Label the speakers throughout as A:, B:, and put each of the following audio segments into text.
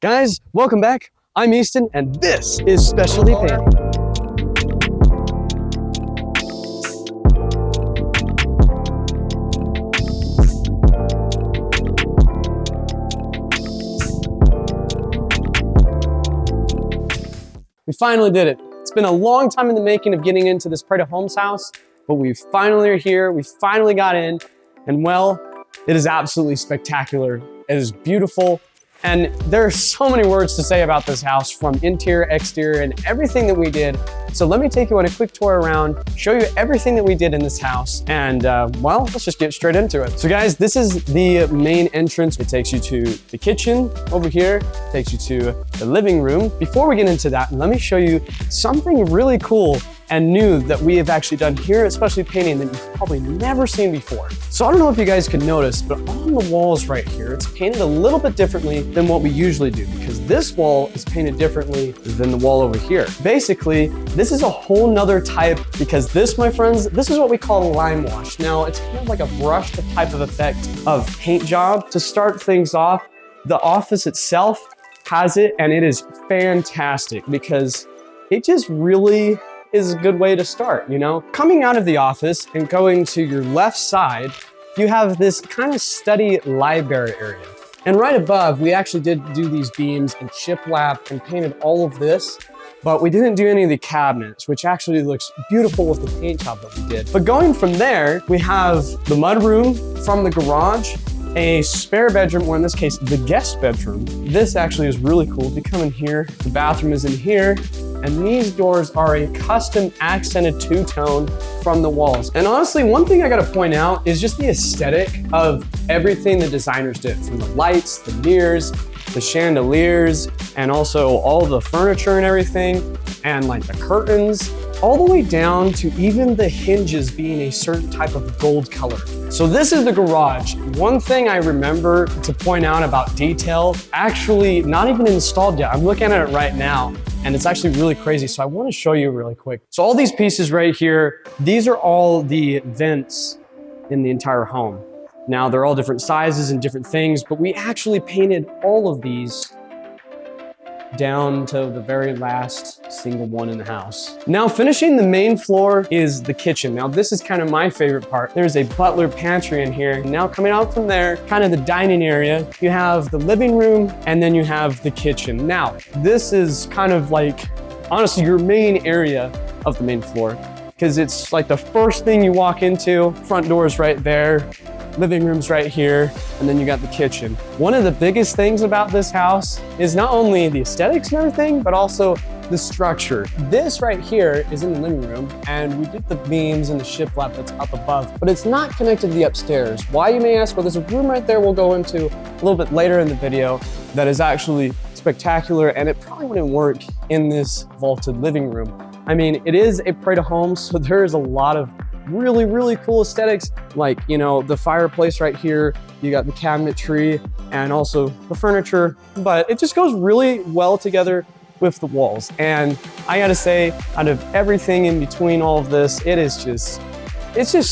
A: Guys, welcome back. I'm Easton, and this is Specialty Painting. We finally did it. It's been a long time in the making of getting into this Estait Homes house, but we finally are here. We finally got in, and well, it is absolutely spectacular. It is beautiful. And there are so many words to say about this house, from interior, exterior, and everything that we did. So let me take you on a quick tour around, show you everything that we did in this house, and well, let's just get straight into it. So guys, this is the main entrance. It takes you to the kitchen over here, takes you to the living room. Before we get into that, let me show you something really cool and new that we have actually done here, especially painting, that you've probably never seen before. So I don't know if you guys can notice, but on the walls right here, it's painted a little bit differently than what we usually do, because this wall is painted differently than the wall over here. Basically, this is a whole nother type, because this, my friends, this is what we call a lime wash. Now, it's kind of like a brushed type of effect of paint job. To start things off, the office itself has it, and it is fantastic because it just really is a good way to start, you know? Coming out of the office and going to your left side, you have this kind of study library area. And right above, we actually did do these beams and shiplap and painted all of this, but we didn't do any of the cabinets, which actually looks beautiful with the paint job that we did. But going from there, we have the mudroom from the garage, a spare bedroom, or in this case, the guest bedroom. This actually is really cool. If you come in here, the bathroom is in here, and these doors are a custom accented two-tone from the walls. And honestly, one thing I gotta point out is just the aesthetic of everything the designers did, from the lights, the mirrors, the chandeliers, and also all the furniture and everything, and like the curtains, all the way down to even the hinges being a certain type of gold color. So this is the garage. One thing I remember to point out about detail, actually not even installed yet. I'm looking at it right now, and it's actually really crazy. So I want to show you really quick. So all these pieces right here, these are all the vents in the entire home. Now they're all different sizes and different things, but we actually painted all of these down to the very last single one in the house. Now finishing the main floor is the kitchen. Now this is kind of my favorite part. There's a butler pantry in here. Now coming out from there, kind of the dining area, you have the living room, and then you have the kitchen. Now this is kind of like, honestly, your main area of the main floor, because it's like the first thing you walk into. Front door's right there, living room's right here, and then you got the kitchen. One of the biggest things about this house is not only the aesthetics and everything, but also the structure. This right here is in the living room, and we did the beams and the shiplap that's up above, but it's not connected to the upstairs. Why, you may ask? Well, there's a room right there we'll go into a little bit later in the video that is actually spectacular, and it probably wouldn't work in this vaulted living room. I mean, it is a Estait home, so there is a lot of really, really cool aesthetics, like, you know, the fireplace right here, you got the cabinetry, and also the furniture, but it just goes really well together with the walls. And I gotta say, out of everything in between all of this, it's just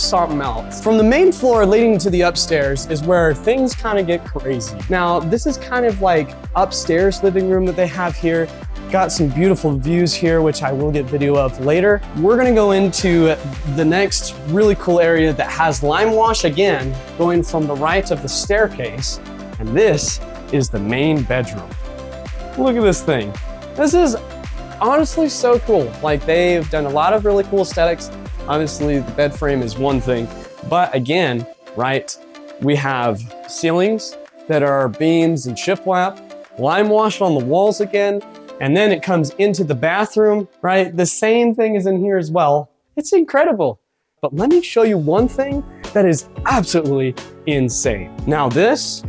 A: something else. From the main floor leading to the upstairs is where things kind of get crazy. Now, this is kind of like upstairs living room that they have here. Got some beautiful views here, which I will get video of later. We're gonna go into the next really cool area that has lime wash again, going from the right of the staircase. And this is the main bedroom. Look at this thing. This is honestly so cool. Like, they've done a lot of really cool aesthetics. Obviously, the bed frame is one thing, but again, right, we have ceilings that are beams and shiplap, lime washed on the walls again, and then it comes into the bathroom, right? The same thing is in here as well. It's incredible. But let me show you one thing that is absolutely insane. Now this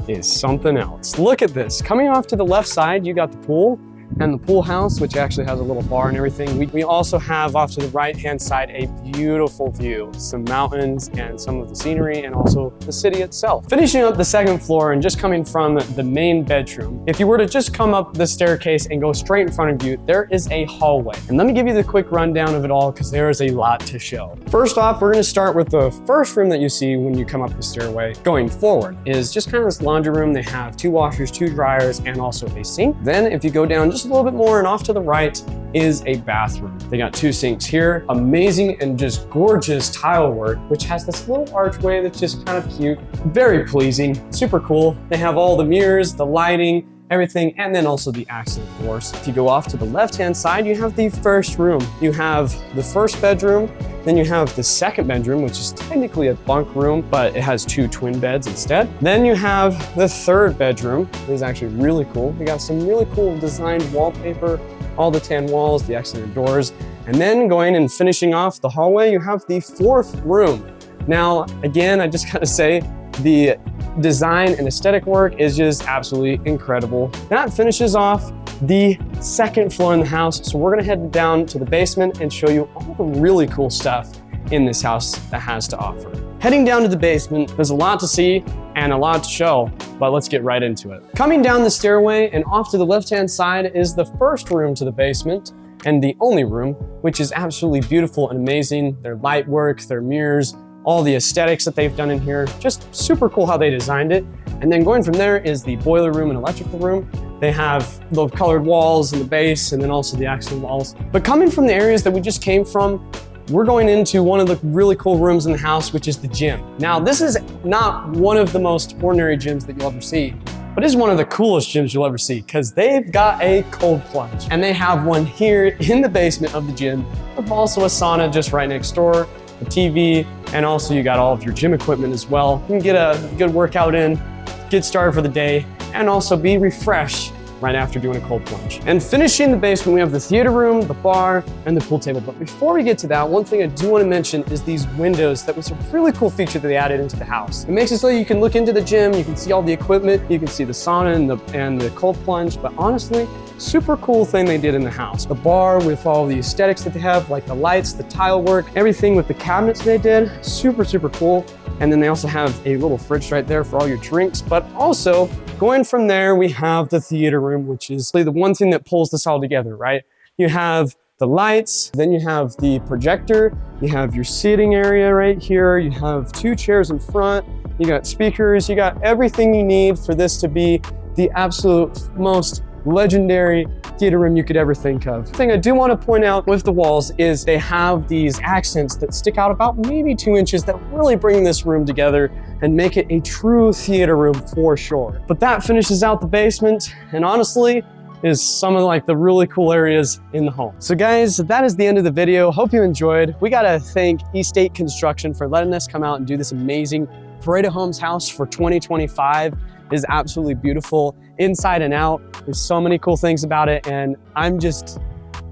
A: is something else. Look at this. Coming off to the left side, you got the pool. and the pool house, which actually has a little bar and everything. We also have off to the right-hand side a beautiful view, some mountains and some of the scenery and also the city itself. Finishing up the second floor and just coming from the main bedroom, if you were to just come up the staircase and go straight in front of you, there is a hallway. And let me give you the quick rundown of it all because there is a lot to show. First off, we're gonna start with the first room that you see when you come up the stairway. Going forward is just kind of this laundry room. They have 2 washers, 2 dryers, and also a sink. Then if you go down just a little bit more and off to the right is a bathroom. They got 2 sinks here. Amazing and just gorgeous tile work, which has this little archway that's just kind of cute. Very pleasing, super cool. They have all the mirrors, the lighting, everything, and then also the accent doors. If you go off to the left-hand side, you have the first room. You have the first bedroom, then you have the second bedroom, which is technically a bunk room, but it has 2 twin beds instead. Then you have the third bedroom. It is actually really cool. We got some really cool designed wallpaper, all the tan walls, the accent doors. And then going and finishing off the hallway, you have the fourth room. Now, again, I just gotta say, the design and aesthetic work is just absolutely incredible. That finishes off the second floor in the house. So we're gonna head down to the basement and show you all the really cool stuff in this house that has to offer. Heading down to the basement, there's a lot to see and a lot to show, but let's get right into it. Coming down the stairway and off to the left-hand side is the first room to the basement and the only room, which is absolutely beautiful and amazing. Their light work, their mirrors, all the aesthetics that they've done in here, just super cool how they designed it. And then going from there is the boiler room and electrical room. They have the colored walls and the base and then also the accent walls. But coming from the areas that we just came from, we're going into one of the really cool rooms in the house, which is the gym. Now, this is not one of the most ordinary gyms that you'll ever see, but it is one of the coolest gyms you'll ever see because they've got a cold plunge. And they have one here in the basement of the gym, with also a sauna just right next door, a TV, and also you got all of your gym equipment as well. You can get a good workout in, get started for the day, and also be refreshed right after doing a cold plunge. And finishing the basement, we have the theater room, the bar, and the pool table. But before we get to that, one thing I do want to mention is these windows. That was a really cool feature that they added into the house. It makes it so you can look into the gym, you can see all the equipment, you can see the sauna and the cold plunge, but honestly, super cool thing they did in the house. The bar with all the aesthetics that they have, like the lights, the tile work, everything with the cabinets they did, super, super cool. And then they also have a little fridge right there for all your drinks. But also, going from there, we have the theater room, which is the one thing that pulls this all together, right? You have the lights, then you have the projector, you have your seating area right here, you have 2 chairs in front, you got speakers, you got everything you need for this to be the absolute most legendary theater room you could ever think of. The thing I do want to point out with the walls is they have these accents that stick out about maybe 2 inches that really bring this room together and make it a true theater room for sure. But that finishes out the basement and honestly is some of like the really cool areas in the home. So guys, that is the end of the video. Hope you enjoyed. We gotta thank Estait Construction for letting us come out and do this amazing Parade of Homes house for 2025. It is absolutely beautiful inside and out. There's so many cool things about it and I'm just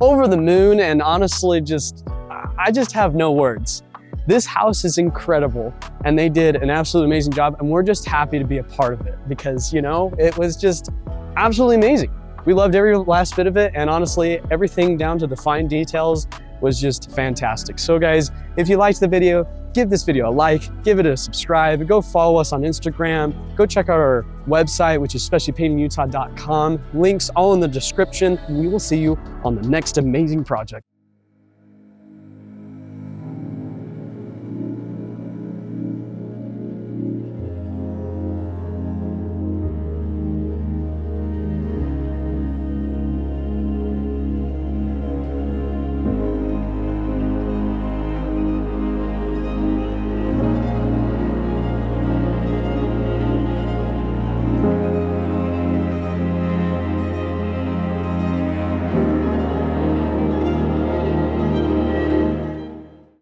A: over the moon and honestly I just have no words. This house is incredible and they did an absolutely amazing job and we're just happy to be a part of it because, you know, it was just absolutely amazing. We loved every last bit of it and honestly, everything down to the fine details was just fantastic. So guys, if you liked the video, give this video a like, give it a subscribe, go follow us on Instagram, go check out our website, which is speciallypaintingutah.com. Links all in the description. We will see you on the next amazing project.